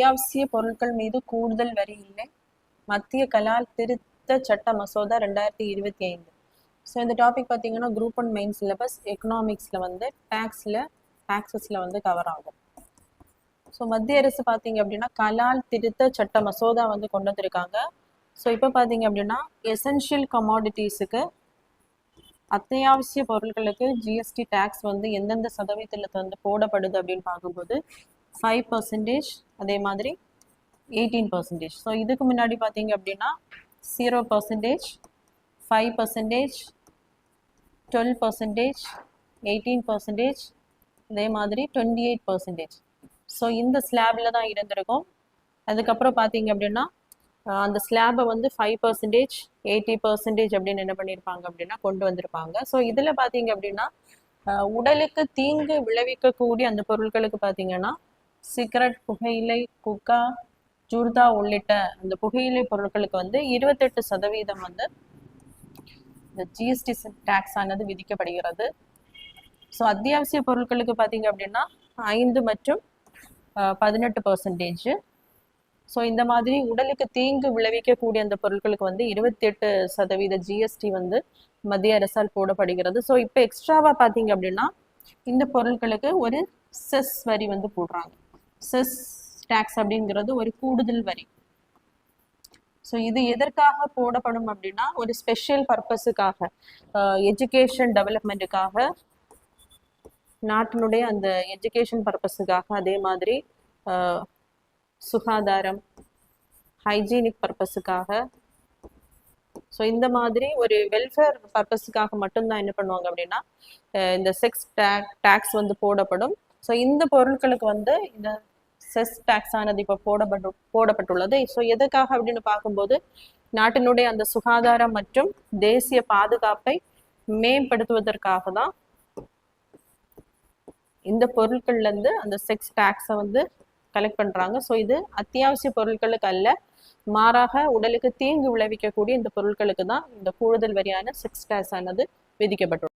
அத்தியாவசிய பொருட்கள் மீது கூடுதல் வரி இல்லை, மத்திய கலால் திருத்த சட்ட மசோதா 2025. ஸோ இந்த டாபிக் பார்த்தீங்கன்னா குரூப் 1 மெயின் சிலபஸ் எக்கனாமிக்ஸில் வந்து டாக்ஸஸில் வந்து கவர் ஆகும். ஸோ மத்திய அரசு பார்த்தீங்க அப்படின்னா கலால் திருத்த சட்ட மசோதா வந்து கொண்டு வந்திருக்காங்க. ஸோ இப்போ பார்த்தீங்க அப்படின்னா எசென்ஷியல் கமாடிட்டிஸுக்கு அத்தியாவசிய பொருட்களுக்கு ஜிஎஸ்டி டேக்ஸ் வந்து எந்தெந்த சதவீதத்தில் வந்து போடப்படுது அப்படின்னு பார்க்கும்போது 5%, அதே மாதிரி 18%. ஸோ இதுக்கு முன்னாடி பார்த்தீங்க அப்படின்னா 0%, 5%, 12%, 18%, அதே மாதிரி 28%. ஸோ இந்த ஸ்லாபில் தான் இருந்திருக்கும். அதுக்கப்புறம் பார்த்தீங்க அப்படின்னா அந்த ஸ்லாபை வந்து 5%, 80% அப்படின்னு என்ன பண்ணியிருப்பாங்க அப்படின்னா கொண்டு வந்திருப்பாங்க. ஸோ இதில் பார்த்தீங்க அப்படின்னா உடலுக்கு தீங்கு விளைவிக்கக்கூடிய அந்த பொருட்களுக்கு பார்த்தீங்கன்னா சிகரெட், புகையிலை, குக்கா, ஜூர்தா உள்ளிட்ட அந்த புகையிலை பொருட்களுக்கு வந்து 28% வந்து இந்த ஜிஎஸ்டி டேக்ஸ் ஆனது விதிக்கப்படுகிறது. ஸோ அத்தியாவசிய பொருட்களுக்கு பார்த்தீங்க அப்படின்னா 5 மற்றும் 18%. ஸோ இந்த மாதிரி உடலுக்கு தீங்கு விளைவிக்கக்கூடிய அந்த பொருட்களுக்கு வந்து 28% ஜிஎஸ்டி வந்து மத்திய அரசால் போடப்படுகிறது. ஸோ இப்போ எக்ஸ்ட்ராவாக பார்த்தீங்க அப்படின்னா இந்த பொருட்களுக்கு ஒரு செஸ் வரி வந்து போடுறாங்க. செஸ் டேக்ஸ் அப்படிங்கிறது ஒரு கூடுதல் வரி. ஸோ இது எதற்காக போடப்படும் அப்படின்னா ஒரு ஸ்பெஷல் பர்பஸுக்காக, எஜுகேஷன் டெவலப்மெண்ட்டுக்காக, நாட்டினுடைய அந்த எஜுகேஷன் பர்பஸுக்காக, அதே மாதிரி சுகாதாரம், ஹைஜீனிக் பர்பஸுக்காக, ஸோ இந்த மாதிரி ஒரு வெல்ஃபேர் பர்பஸுக்காக மட்டும்தான் என்ன பண்ணுவாங்க அப்படின்னா இந்த செக்ஸ் டேக்ஸ் வந்து போடப்படும். ஸோ இந்த பொருட்களுக்கு வந்து இந்த செஸ் டேக்ஸ் ஆனது இப்போ போடப்பட்டுள்ளது. ஸோ எதுக்காக அப்படின்னு பார்க்கும்போது நாட்டினுடைய அந்த சுகாதாரம் மற்றும் தேசிய பாதுகாப்பை மேம்படுத்துவதற்காக தான் இந்த பொருட்கள்லேருந்து அந்த செக்ஸ் டேக்ஸை வந்து கலெக்ட் பண்ணுறாங்க. ஸோ இது அத்தியாவசிய பொருட்களுக்கு அல்ல, மாறாக உடலுக்கு தீங்கு விளைவிக்கக்கூடிய இந்த பொருட்களுக்கு தான் இந்த கூடுதல் வரியான செக்ஸ் டேக்ஸ் ஆனது விதிக்கப்பட்டுள்ளது.